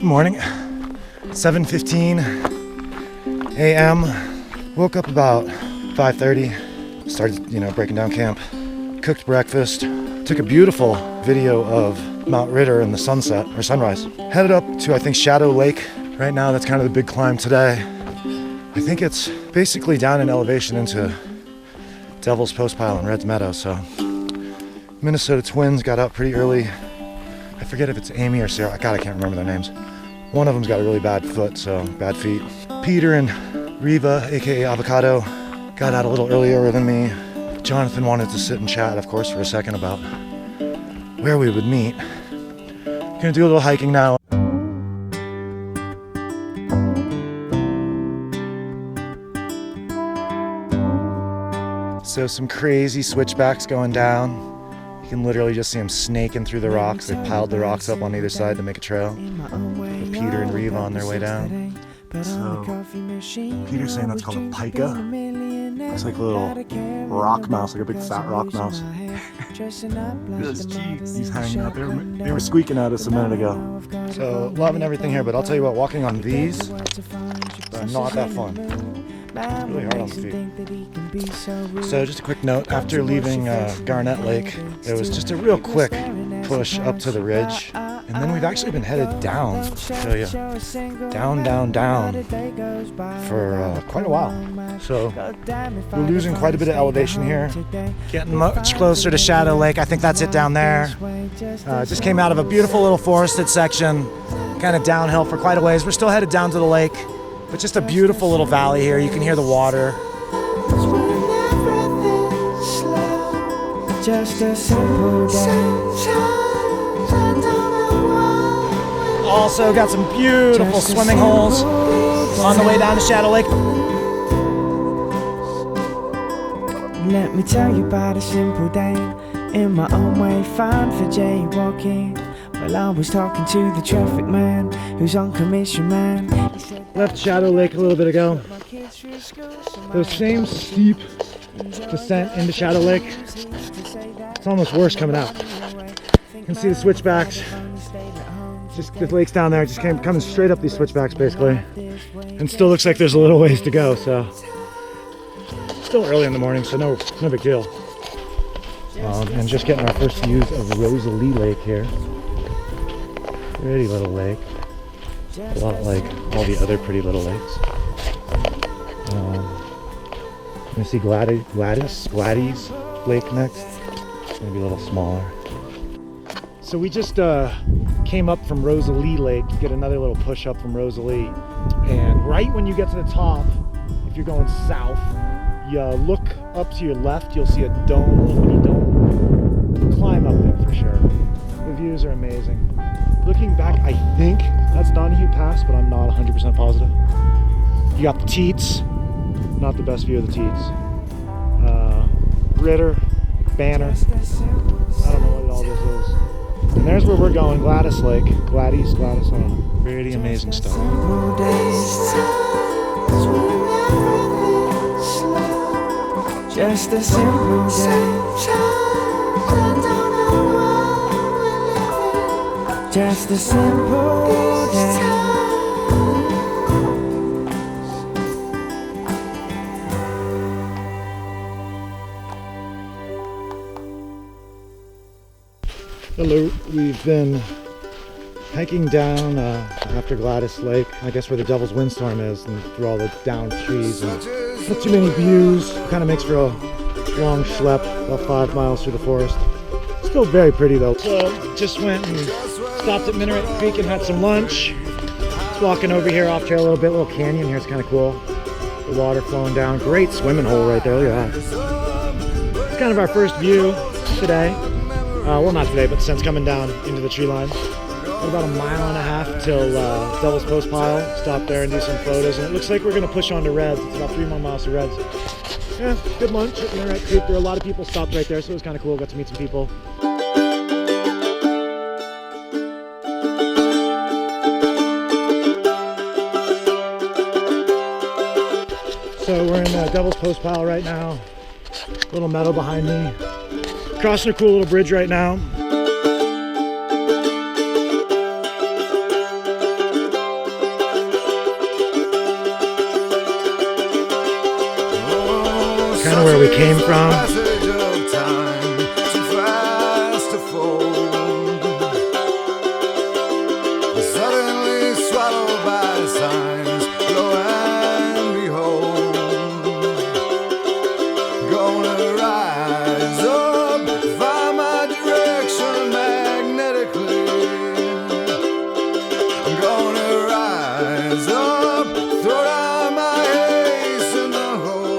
Morning, 7:15 a.m. Woke up about 5:30, started, breaking down camp, cooked breakfast, took a beautiful video of Mount Ritter and the sunset, or sunrise. Headed up to, I think, Shadow Lake. Right now, that's kind of the big climb today. I think it's basically down in elevation into Devil's Postpile and Reds Meadow, so Minnesota Twins got out pretty early. I forget if it's Amy or Sarah. God, I can't remember their names. One of them's got a really bad foot, so bad feet. Peter and Riva, aka Avocado, got out a little earlier than me. Jonathan wanted to sit and chat, of course, for a second about where we would meet. Gonna do a little hiking now. So some crazy switchbacks going down. You can literally just see them snaking through the rocks. They piled the rocks up on either side to make a trail. With Peter and Riva on their way down. So, Peter's saying that's called a pika. It's like a little rock mouse, like a big fat rock mouse. He's hanging out there. They were squeaking at us a minute ago. So, loving everything here, but I'll tell you what, walking on these, not that fun. Really hard on the feet. So just a quick note, after leaving Garnet Lake, it was just a real quick push up to the ridge. And then we've actually been headed down, I'll tell you, down for quite a while. So we're losing quite a bit of elevation here. Getting much closer to Shadow Lake. I think that's it down there. Just came out of a beautiful little forested section, kind of downhill for quite a ways. We're still headed down to the lake. But just a beautiful little valley here. You can hear the water. Also got some beautiful swimming holes on the way down to Shadow Lake. Let me tell you about a simple day in my own way, fine for jaywalking. Well, I was talking to the traffic man who's on commission, man. Left Shadow Lake a little bit ago. Those same steep descent into Shadow Lake. It's almost worse coming out. You can see the switchbacks. Just the lake's down there. Just coming straight up these switchbacks basically. And still looks like there's a little ways to go. So still early in the morning, so no big deal. And just getting our first views of Rosalie Lake here. Pretty little lake. A lot like all the other pretty little lakes. I'm gonna see Gladys Lake next. It's gonna be a little smaller. So we just came up from Rosalie Lake. You get another little push up from Rosalie. And right when you get to the top, if you're going south, you look up to your left, you'll see a mini dome. Climb up there for sure. The views are amazing. Looking back, I think that's Donahue Pass, but I'm not 100% positive. You got the Teats, not the best view of the Teats. Ritter, Banner, I don't know what all this is. And there's where we're going, Gladys Lake. Gladys, I don't know. Pretty amazing stuff. Just a simple day. Just a simple day. Hello, we've been hiking down after Gladys Lake, I guess where the Devil's Windstorm is, and through all the downed trees and not too many views. Kind of makes for a long schlep, about 5 miles through the forest. Still very pretty though. So just went and stopped at Minaret Creek and had some lunch. Just walking over here off trail a little bit, little canyon here, it's kind of cool. The water flowing down, great swimming hole right there, look at that. It's kind of our first view today. Well, not today, but since coming down into the tree line. About a mile and a half till Devil's Postpile. Stop there and do some photos, and it looks like we're gonna push on to Reds. It's about 3 more miles to Reds. Yeah, good lunch at Minaret Creek. There were a lot of people stopped right there, so it was kind of cool. Got to meet some people. So we're in Devil's Postpile right now. Little meadow behind me. Crossing a cool little bridge right now. kind of where we came from. Suddenly swallowed by signs, lo and behold, gonna rise up, find my direction magnetically. I'm gonna rise up, throw down my ace in the hole.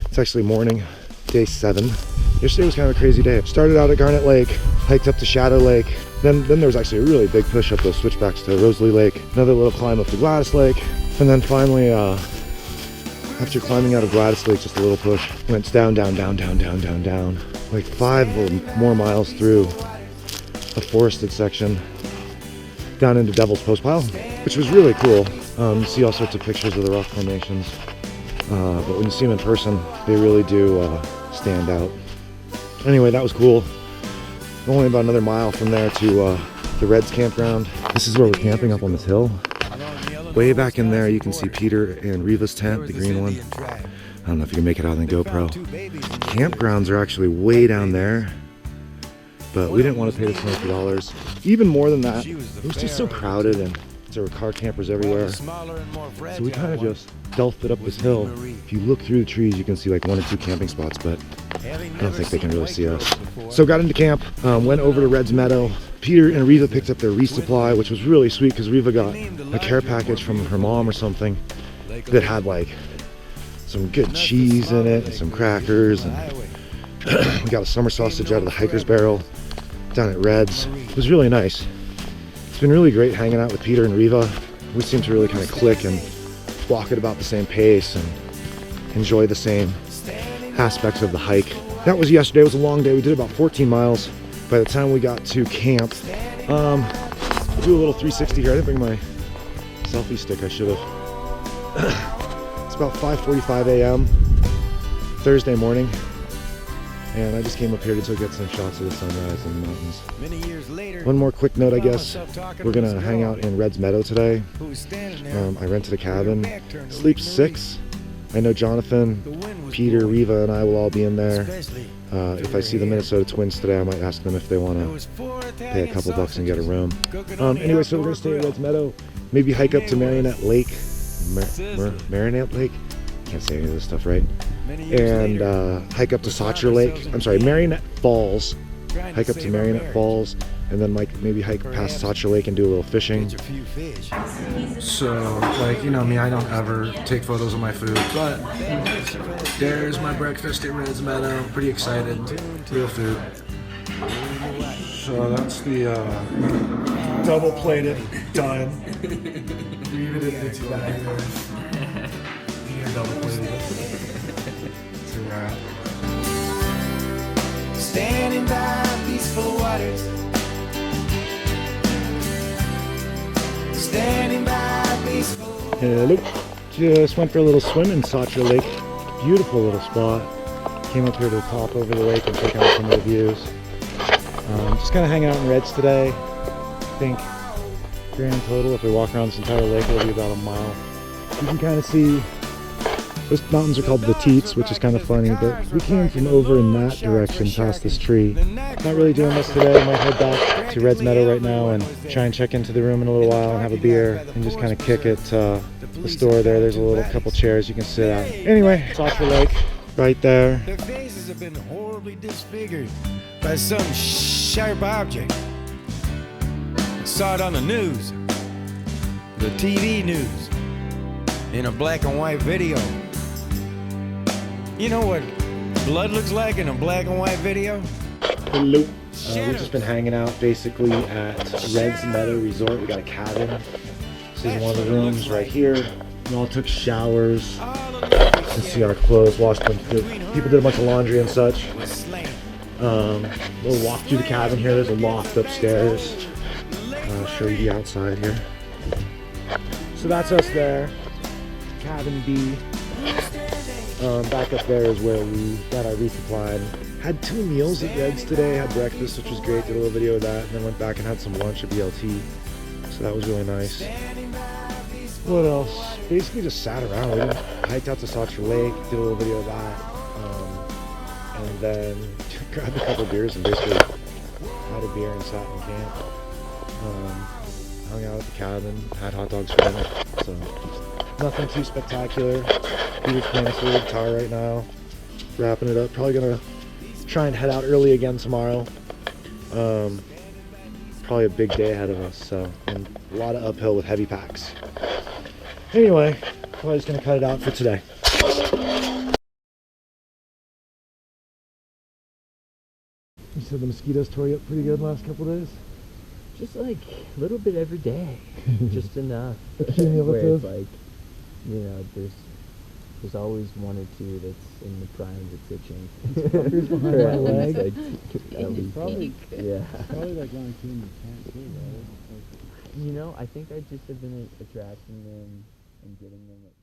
It's actually morning, day 7. Yesterday was kind of a crazy day. Started out at Garnet Lake, hiked up to Shadow Lake. Then there was actually a really big push up those switchbacks to Rosalie Lake. Another little climb up to Gladys Lake. And then finally, after climbing out of Gladys Lake, just a little push, went down, like 5 or more miles through a forested section down into Devil's Postpile, which was really cool. You see all sorts of pictures of the rock formations. But when you see them in person, they really do stand out. Anyway, that was cool. Only about another mile from there to the Reds campground. This is where we're camping, up on this hill. Way back in there, you can see Peter and Riva's tent, the green one. I don't know if you can make it out on the GoPro. Campgrounds are actually way down there, but we didn't want to pay the $20. Even more than that, it was just so crowded and there were car campers everywhere. So we kind of just delphed up this hill. If you look through the trees, you can see like 1 or 2 camping spots, but I don't think they can really see us. So got into camp, went over to Reds Meadow. Peter and Riva picked up their resupply, which was really sweet because Riva got a care package from her mom or something that had like some good cheese in it and some crackers, and we got a summer sausage out of the hiker's barrel down at Reds. It was really nice. It's been really great hanging out with Peter and Riva. We seem to really kind of click and walk at about the same pace and enjoy the same aspects of the hike. That was yesterday. It was a long day. We did about 14 miles. By the time we got to camp, we'll do a little 360 here. I didn't bring my selfie stick. I should have. It's about 5:45 a.m. Thursday morning, and I just came up here to get some shots of the sunrise in the mountains. Many years later, one more quick note, I guess. We're gonna hang out in Reds Meadow today. I rented a cabin. Sleep 6. I know Jonathan, Peter, Riva, and I will all be in there. If I see the Minnesota Twins today, I might ask them if they want to pay a couple bucks and get a room. Anyway, so we're gonna stay at Reds Meadow. Maybe hike up to Marionette Lake. Marionette Lake? Can't say any of this stuff right. And hike up to Saucher Lake. I'm sorry, Marionette Falls. Hike up to Marionette Falls, and then maybe hike past Saucher Lake and do a little fishing. So, like, you know me, I don't ever take photos of my food, but there's my breakfast at Reds Meadow. Pretty excited. Real food. So that's the double plated, done. We even didn't get too bad either. Yeah, double plated. So we're at. standing by peaceful waters, standing by peaceful. Hello. Just went for a little swim in Saucher Lake. Beautiful little spot. Came up here to top over the lake and check out some of the views. Just kind of hanging out in Reds today. I think grand total, if we walk around this entire lake, it'll be about a mile. You can kind of see those mountains are called the Teats, which is kind of funny, but we came from over in that direction past this tree. Not really doing this today. I might head back to Reds Meadow right now and try and check into the room in a little while and have a beer and just kind of kick it. The store there, there's a little couple chairs you can sit at. Anyway, Saucher Lake right there. Their faces have been horribly disfigured by some sharp object. I saw it on the news, the TV news, in a black and white video. You know what blood looks like in a black and white video? Hello. We've just been hanging out basically at Reds Meadow Resort. We got a cabin. This is one of the rooms right here. We all took showers. You can see our clothes, washed them. People did a bunch of laundry and such. We'll walk through the cabin here. There's a loft upstairs. I'll show you the outside here. So that's us there. Cabin B. Back up there is where we got our resupply. Had 2 meals at Reds today. Had breakfast, which was great. Did a little video of that, and then went back and had some lunch at BLT. So that was really nice. What else? Basically just sat around. We hiked out to Sauter Lake. Did a little video of that, and then grabbed a couple beers and basically had a beer and sat in camp. Hung out at the cabin. Had hot dogs for dinner. So nothing too spectacular. Peter's playing through the guitar right now. Wrapping it up. Probably gonna try and head out early again tomorrow. Probably a big day ahead of us, so, and a lot of uphill with heavy packs. Anyway, probably just gonna cut it out for today. You said the mosquitoes tore you up pretty good last couple days? Just like a little bit every day, just enough. Cumulative. Where it's like, you know, there's always one or two that's in the prime that's itching. Fuckers behind my leg. At least, Probably, yeah. probably like one or two in the tent too, right? Like, You know, I think I just have been attracting them and getting them at